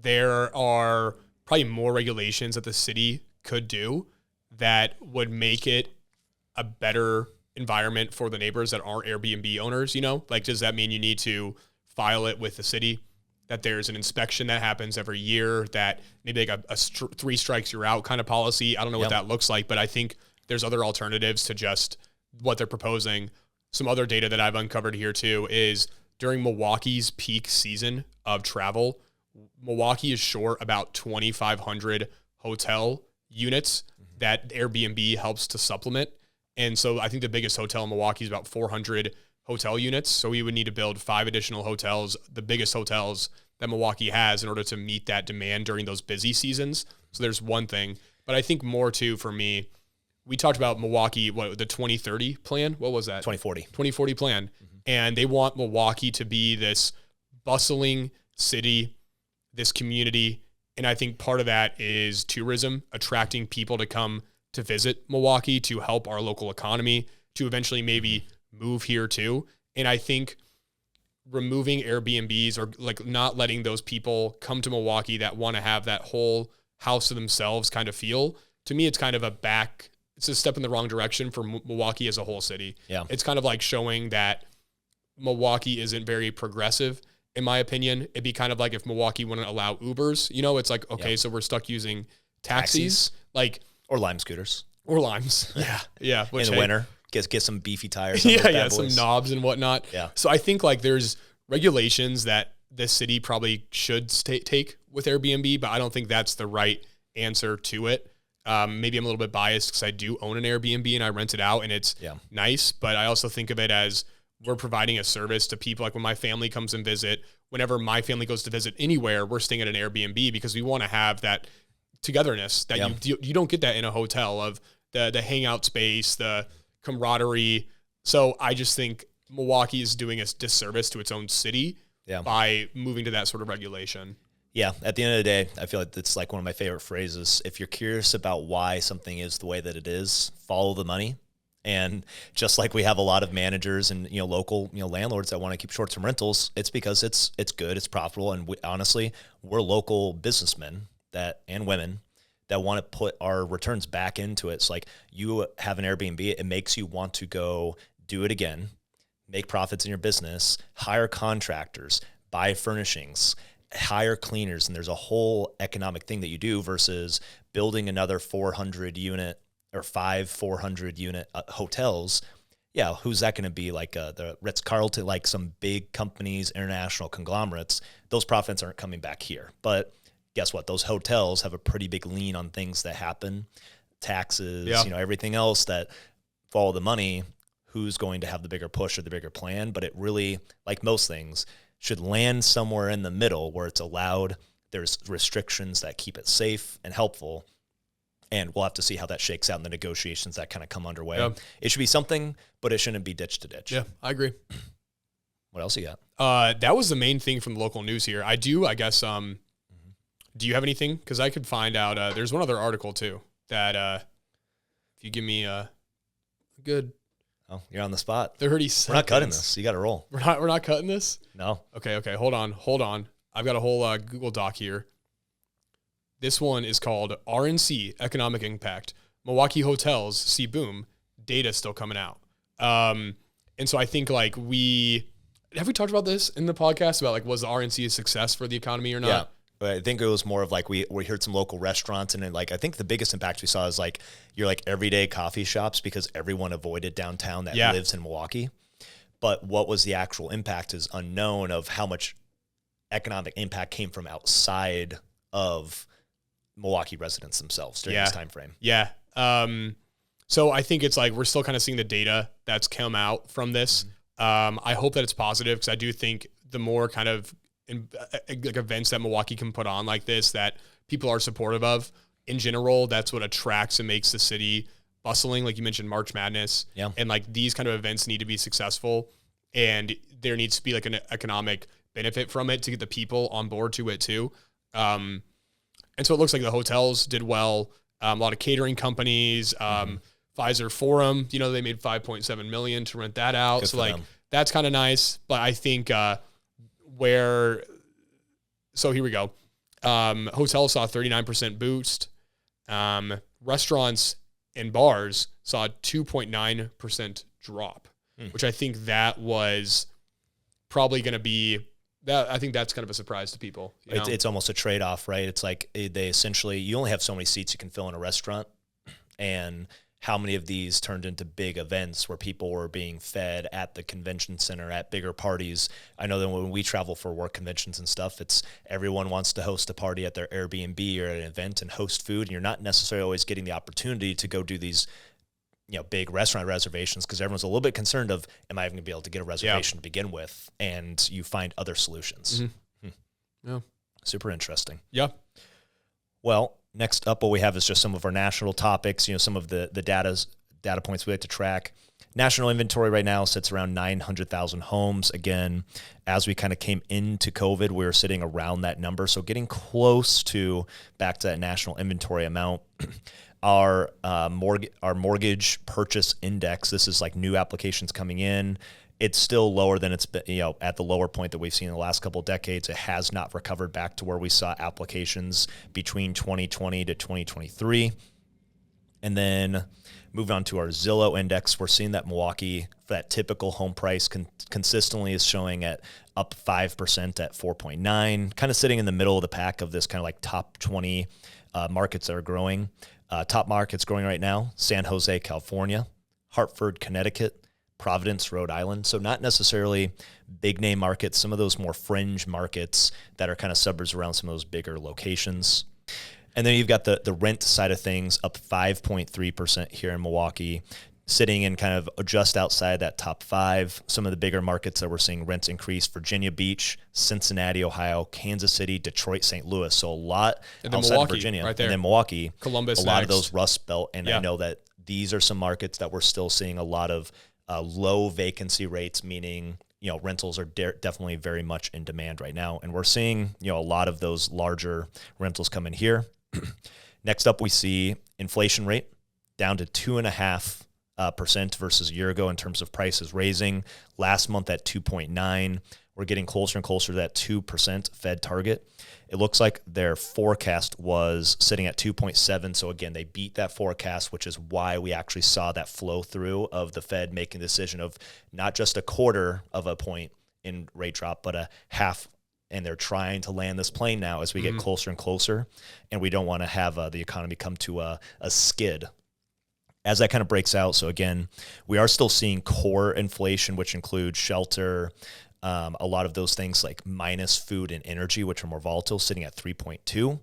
[SPEAKER 2] there are probably more regulations that the city could do that would make it a better environment for the neighbors that aren't Airbnb owners. You know, like, does that mean you need to file it with the city, that there's an inspection that happens every year, that maybe like a 3 strikes you're out kind of policy? I don't know what that looks like, but I think there's other alternatives to just what they're proposing. Some other data that I've uncovered here too is during Milwaukee's peak season of travel, Milwaukee is short about 2,500 hotel units that Airbnb helps to supplement. And so I think the biggest hotel in Milwaukee is about 400 hotel units. So we would need to build 5 additional hotels, the biggest hotels that Milwaukee has, in order to meet that demand during those busy seasons. So there's one thing. But I think more too, for me, we talked about Milwaukee, the 2030 plan. What was that? 2040 plan. And they want Milwaukee to be this bustling city, this community. And I think part of that is tourism, attracting people to come to visit Milwaukee, to help our local economy, to eventually maybe move here too. And I think removing Airbnbs, or like not letting those people come to Milwaukee that want to have that whole house to themselves kind of feel, to me, it's kind of it's a step in the wrong direction for Milwaukee as a whole city.
[SPEAKER 1] Yeah.
[SPEAKER 2] It's kind of like showing that Milwaukee isn't very progressive, in my opinion. It'd be kind of like if Milwaukee wouldn't allow Ubers, you know, it's like, okay, so we're stuck using taxis. Like,
[SPEAKER 1] or lime scooters.
[SPEAKER 2] Or limes. Yeah.
[SPEAKER 1] Which, in the winter, get some beefy tires.
[SPEAKER 2] Some knobs and whatnot.
[SPEAKER 1] Yeah.
[SPEAKER 2] So I think like there's regulations that this city probably should take with Airbnb, but I don't think that's the right answer to it. Maybe I'm a little bit biased because I do own an Airbnb and I rent it out, and it's nice, but I also think of it as we're providing a service to people. Like when my family comes and visit, whenever my family goes to visit anywhere, we're staying at an Airbnb because we want to have that togetherness that you don't get that in a hotel, of the hangout space, the camaraderie. So I just think Milwaukee is doing a disservice to its own city by moving to that sort of regulation.
[SPEAKER 1] Yeah, at the end of the day, I feel like it's like one of my favorite phrases. If you're curious about why something is the way that it is, follow the money. And just like we have a lot of managers and local landlords that want to keep short-term rentals, it's because it's good, it's profitable, and honestly, we're local businessmen and women that want to put our returns back into it. It's like you have an Airbnb, it makes you want to go do it again, make profits in your business, hire contractors, buy furnishings, hire cleaners, and there's a whole economic thing that you do versus building another 400 unit or 400 unit hotels. Yeah, who's that going to be? Like the Ritz-Carlton, like some big companies, international conglomerates. Those profits aren't coming back here. But guess what? Those hotels have a pretty big lien on things that happen, taxes, everything else that follow the money. Who's going to have the bigger push or the bigger plan? But it really, like most things, should land somewhere in the middle where it's allowed. There's restrictions that keep it safe and helpful. And we'll have to see how that shakes out in the negotiations that kind of come underway. Yeah. It should be something, but it shouldn't be ditch to ditch.
[SPEAKER 2] Yeah, I agree.
[SPEAKER 1] What else you got?
[SPEAKER 2] That was the main thing from the local news here. I guess, do you have anything? Because I could find out. There's one other article, too, that if you give me a good...
[SPEAKER 1] Oh, you're on the spot.
[SPEAKER 2] 30 seconds.
[SPEAKER 1] We're not cutting this. You got to roll.
[SPEAKER 2] We're not cutting this?
[SPEAKER 1] No.
[SPEAKER 2] Okay. Hold on. I've got a whole Google Doc here. This one is called RNC, Economic Impact. Milwaukee Hotels See Boom. Data still coming out. And so I think like have we talked about this in the podcast about like, was the RNC a success for the economy or not?
[SPEAKER 1] Yeah. I think it was more of like we heard some local restaurants, and then like I think the biggest impact we saw is like your like everyday coffee shops because everyone avoided downtown that lives in Milwaukee. But what was the actual impact is unknown of how much economic impact came from outside of Milwaukee residents themselves during this time frame.
[SPEAKER 2] Yeah. So I think it's like we're still kind of seeing the data that's come out from this. I hope that it's positive because I do think the more kind of like events that Milwaukee can put on like this that people are supportive of in general, that's what attracts and makes the city bustling. Like you mentioned, March Madness, and like these kind of events need to be successful, and there needs to be like an economic benefit from it to get the people on board to it too. And so it looks like the hotels did well. A lot of catering companies, Pfizer Forum, they made $5.7 million to rent that out.
[SPEAKER 1] Good
[SPEAKER 2] so like
[SPEAKER 1] them.
[SPEAKER 2] That's kind of nice. But I think so here we go. Hotels saw a 39% boost. Restaurants and bars saw a 2.9% drop, which I think that was probably going to be that. I think that's kind of a surprise to people.
[SPEAKER 1] It's almost a trade-off, right? It's like they essentially, you only have so many seats you can fill in a restaurant, and how many of these turned into big events where people were being fed at the convention center at bigger parties. I know that when we travel for work conventions and stuff, it's everyone wants to host a party at their Airbnb or at an event and host food. And you're not necessarily always getting the opportunity to go do these, big restaurant reservations because everyone's a little bit concerned of, am I even going to be able to get a reservation to begin with? And you find other solutions.
[SPEAKER 2] Yeah.
[SPEAKER 1] Super interesting.
[SPEAKER 2] Yeah.
[SPEAKER 1] Well, next up, what we have is just some of our national topics, some of the data points we like to track. National inventory right now sits around 900,000 homes. Again, as we kind of came into COVID, we were sitting around that number. So getting close to back to that national inventory amount. Our mortgage purchase index, this is like new applications coming in. It's still lower than it's been, at the lower point that we've seen in the last couple of decades. It has not recovered back to where we saw applications between 2020 to 2023. And then moving on to our Zillow index, we're seeing that Milwaukee, that typical home price consistently is showing at up 5% at 4.9, kind of sitting in the middle of the pack of this kind of like top 20 markets that are growing. Top markets growing right now, San Jose, California, Hartford, Connecticut, Providence, Rhode Island. So not necessarily big name markets, some of those more fringe markets that are kind of suburbs around some of those bigger locations. And then you've got the rent side of things up 5.3% here in Milwaukee, sitting in kind of just outside that top 5. Some of the bigger markets that we're seeing rents increase: Virginia Beach, Cincinnati, Ohio, Kansas City, Detroit, St. Louis. So a lot outside
[SPEAKER 2] Milwaukee,
[SPEAKER 1] of Virginia.
[SPEAKER 2] right there.
[SPEAKER 1] And then Milwaukee,
[SPEAKER 2] Columbus,
[SPEAKER 1] a lot
[SPEAKER 2] next.
[SPEAKER 1] of those Rust Belt. And I know that these are some markets that we're still seeing a lot of low vacancy rates, meaning rentals are definitely very much in demand right now. And we're seeing, a lot of those larger rentals come in here. Next up, we see inflation rate down to 2.5% versus a year ago in terms of prices raising. Last month at 2.9. We're getting closer and closer to that 2% Fed target. It looks like their forecast was sitting at 2.7. So again, they beat that forecast, which is why we actually saw that flow through of the Fed making the decision of not just a quarter of a point in rate drop, but a half. And they're trying to land this plane now as we get closer and closer. And we don't want to have the economy come to a skid as that kind of breaks out. So again, we are still seeing core inflation, which includes shelter, a lot of those things like minus food and energy, which are more volatile, sitting at 3.2,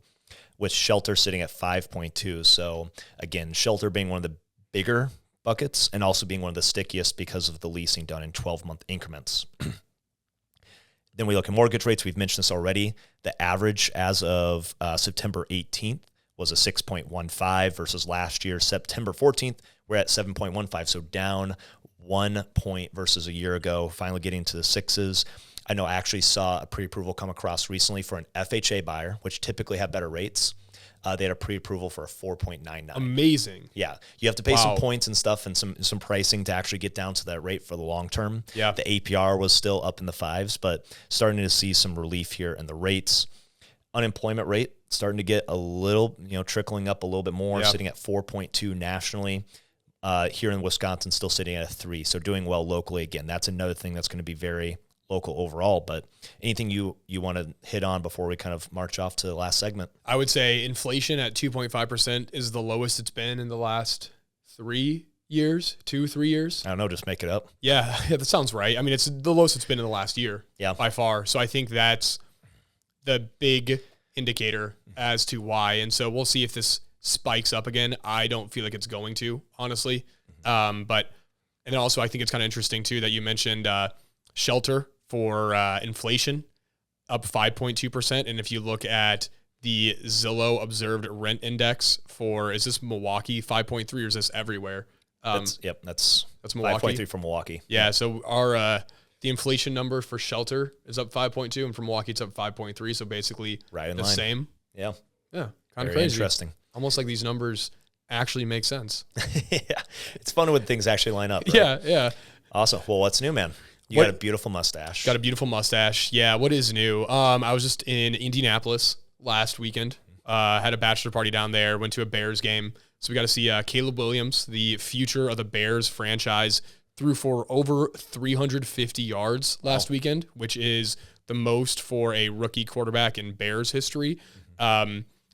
[SPEAKER 1] with shelter sitting at 5.2. So again, shelter being one of the bigger buckets and also being one of the stickiest because of the leasing done in 12-month increments. Then we look at mortgage rates. We've mentioned this already. The average as of September 18th was a 6.15 versus last year, September 14th, we're at 7.15. So down 1 point versus a year ago, finally getting to the sixes. I know I actually saw a pre-approval come across recently for an FHA buyer, which typically have better rates. They had a pre-approval for a 4.99.
[SPEAKER 2] Amazing.
[SPEAKER 1] Yeah. You have to pay some points and stuff and some pricing to actually get down to that rate for the long term.
[SPEAKER 2] Yeah.
[SPEAKER 1] The APR was still up in the fives, but starting to see some relief here in the rates. Unemployment rate starting to get a little, trickling up a little bit more, sitting at 4.2 nationally. Here in Wisconsin, still sitting at a 3. So doing well locally. Again, that's another thing that's going to be very local overall. But anything you want to hit on before we kind of march off to the last segment?
[SPEAKER 2] I would say inflation at 2.5% is the lowest it's been in the last 3 years, 2-3 years.
[SPEAKER 1] I don't know, just make it up.
[SPEAKER 2] Yeah, that sounds right. I mean, it's the lowest it's been in the last year by far. So I think that's the big indicator as to why. And so we'll see if this spikes up again. I don't feel like it's going to, honestly. And then also I think it's kind of interesting too that you mentioned shelter for inflation up 5.2%. And if you look at the Zillow observed rent index for, is this Milwaukee 5.3 or is this everywhere?
[SPEAKER 1] That's
[SPEAKER 2] Milwaukee.
[SPEAKER 1] 5.3 from Milwaukee.
[SPEAKER 2] Yeah. So our the inflation number for shelter is up 5.2 and for Milwaukee it's up 5.3. So basically
[SPEAKER 1] right in
[SPEAKER 2] the
[SPEAKER 1] line.
[SPEAKER 2] Same.
[SPEAKER 1] Yeah.
[SPEAKER 2] Yeah. Kind of
[SPEAKER 1] Very
[SPEAKER 2] crazy.
[SPEAKER 1] interesting.
[SPEAKER 2] Almost like these numbers actually make sense.
[SPEAKER 1] Yeah. It's fun when things actually line up. Right?
[SPEAKER 2] Yeah. Yeah.
[SPEAKER 1] Awesome. Well, what's new, man? You got a beautiful mustache.
[SPEAKER 2] Got a beautiful mustache. Yeah. What is new? I was just in Indianapolis last weekend. Had a bachelor party down there. Went to a Bears game. So we got to see Caleb Williams, the future of the Bears franchise, threw for over 350 yards last weekend, which is the most for a rookie quarterback in Bears history.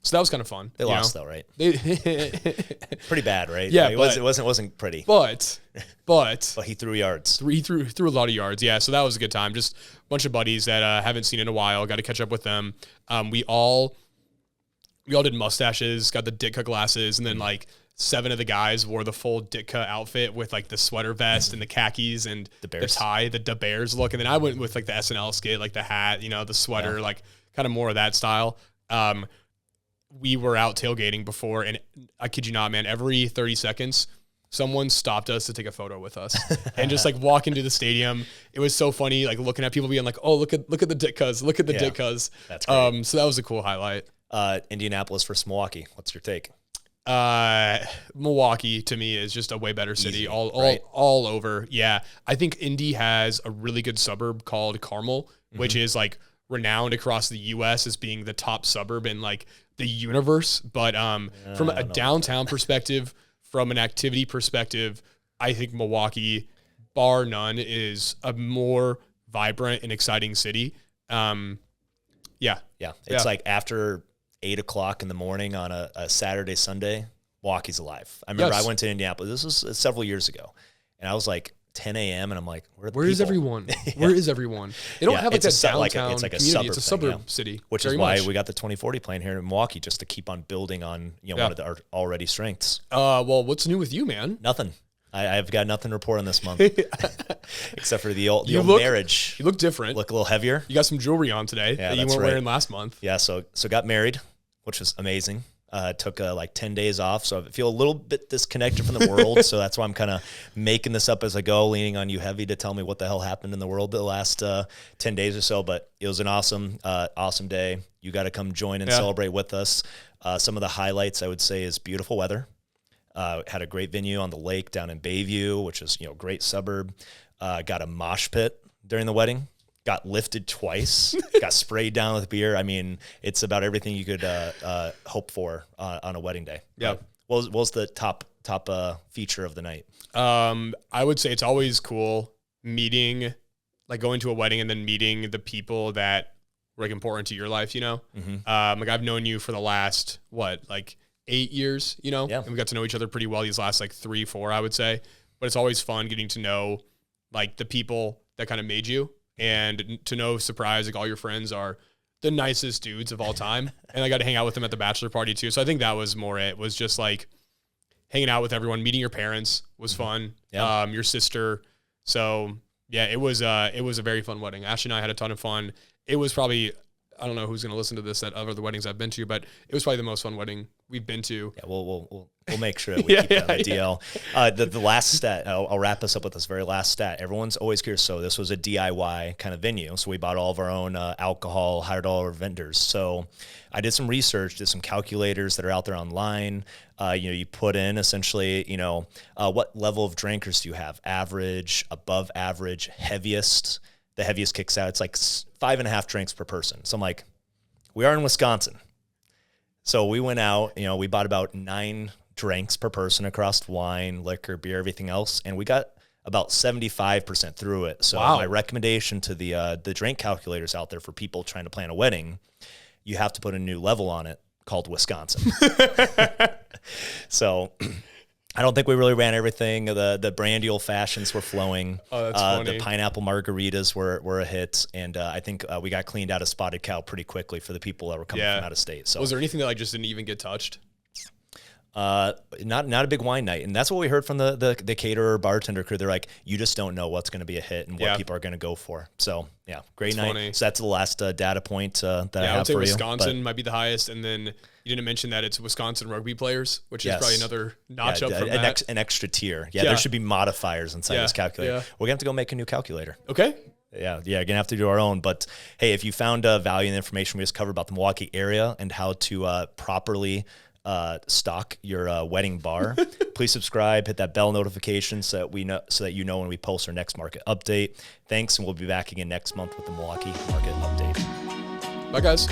[SPEAKER 2] So that was kind of fun.
[SPEAKER 1] They lost though, right? Pretty bad, right?
[SPEAKER 2] Yeah,
[SPEAKER 1] like, it wasn't pretty.
[SPEAKER 2] But
[SPEAKER 1] he threw yards.
[SPEAKER 2] He threw a lot of yards. Yeah, so that was a good time. Just a bunch of buddies that haven't seen in a while. Got to catch up with them. We all did mustaches. Got the Ditka glasses, and then like 7 of the guys wore the full Ditka outfit with like the sweater vest and the khakis and the tie, the Bears look. And then I went with like the SNL skit, like the hat, the sweater, like kind of more of that style. We were out tailgating before, and I kid you not, man, every 30 seconds, someone stopped us to take a photo with us and just like walk into the stadium. It was so funny, like looking at people being like, "Oh, look at the Ditkas, look at the Ditkas."
[SPEAKER 1] That's great.
[SPEAKER 2] So that was a cool highlight.
[SPEAKER 1] Indianapolis versus Milwaukee. What's your take?
[SPEAKER 2] Milwaukee to me is just a way better city. All over. Yeah, I think Indy has a really good suburb called Carmel, which is like renowned across the U.S. as being the top suburb in like the universe. But from a downtown perspective, from an activity perspective, I think Milwaukee, bar none, is a more vibrant and exciting city.
[SPEAKER 1] It's like after 8 o'clock in the morning on a Saturday, Sunday, Milwaukee's alive. I remember I went to Indianapolis. This was several years ago, and I was like 10 a.m. and I'm like, where is
[SPEAKER 2] everyone? Where is everyone? They don't have like that downtown
[SPEAKER 1] it's like a
[SPEAKER 2] community.
[SPEAKER 1] suburb
[SPEAKER 2] it's a suburb city,
[SPEAKER 1] which is why we got the 2040 plan here in Milwaukee, just to keep on building on one of our already strengths.
[SPEAKER 2] Well, what's new with you, man?
[SPEAKER 1] Nothing. I've got nothing to report on this month, except for the old marriage.
[SPEAKER 2] You look different.
[SPEAKER 1] Look a little heavier.
[SPEAKER 2] You got some jewelry on today that you weren't wearing last month.
[SPEAKER 1] Yeah, so got married, which was amazing. Took like 10 days off, so I feel a little bit disconnected from the world. So that's why I'm kind of making this up as I go, leaning on you heavy to tell me what the hell happened in the world the last 10 days or so. But it was an awesome day. You got to come join and celebrate with us. Some of the highlights I would say is beautiful weather. Had a great venue on the lake down in Bayview, which is, great suburb. Got a mosh pit during the wedding. Got lifted twice, got sprayed down with beer. I mean, it's about everything you could hope for on a wedding day.
[SPEAKER 2] Yeah.
[SPEAKER 1] What was the top feature of the night?
[SPEAKER 2] I would say it's always cool meeting, like going to a wedding and then meeting the people that were like important to your life,
[SPEAKER 1] Mm-hmm.
[SPEAKER 2] Like I've known you for the last, 8 years,
[SPEAKER 1] Yeah.
[SPEAKER 2] And we got to know each other pretty well these last 3, 4, I would say. But it's always fun getting to know like the people that kind of made you. And to no surprise, like all your friends are the nicest dudes of all time. And I got to hang out with them at the bachelor party too. So I think that was more it, was just like hanging out with everyone, meeting your parents was fun.
[SPEAKER 1] Yeah.
[SPEAKER 2] Your sister. So yeah, it was a very fun wedding. Ashley and I had a ton of fun. It was probably, I don't know who's going to listen to this at other weddings I've been to, but it was probably the most fun wedding we've been to.
[SPEAKER 1] Yeah, we'll make sure that we keep that on the DL. The last stat, I'll wrap us up with this very last stat. Everyone's always curious. So this was a DIY kind of venue. So we bought all of our own alcohol, $100 vendors. So I did some research, did some calculators that are out there online. You put in essentially, what level of drinkers do you have? Average, above average, heaviest. The heaviest kicks out. It's like 5.5 drinks per person. So I'm like, we are in Wisconsin. So we went out, we bought about 9 drinks per person across wine, liquor, beer, everything else. And we got about 75% through it. So
[SPEAKER 2] wow.
[SPEAKER 1] My recommendation to the drink calculators out there for people trying to plan a wedding, you have to put a new level on it called Wisconsin. So I don't think we really ran everything. The brandy old fashions were flowing.
[SPEAKER 2] Oh, that's funny.
[SPEAKER 1] The pineapple margaritas were a hit, and I think we got cleaned out of Spotted Cow pretty quickly for the people that were coming from out of state. So
[SPEAKER 2] was there anything that just didn't even get touched?
[SPEAKER 1] Not a big wine night, and that's what we heard from the caterer bartender crew. They're like, you just don't know what's going to be a hit and what people are going to go for. So yeah, great night.
[SPEAKER 2] Funny.
[SPEAKER 1] So that's the last data point that I have
[SPEAKER 2] would say
[SPEAKER 1] for
[SPEAKER 2] Wisconsin might be the highest, and then you didn't mention that it's Wisconsin rugby players, which is probably another notch up from that.
[SPEAKER 1] An extra tier. Yeah, there should be modifiers inside this calculator.
[SPEAKER 2] Yeah.
[SPEAKER 1] We're gonna have to go make a new calculator.
[SPEAKER 2] Okay.
[SPEAKER 1] Yeah, gonna have to do our own. But hey, if you found value in the information we just covered about the Milwaukee area and how to properly stock your wedding bar, please subscribe, hit that bell notification so that you know when we post our next market update. Thanks, and we'll be back again next month with the Milwaukee market update.
[SPEAKER 2] Bye, guys.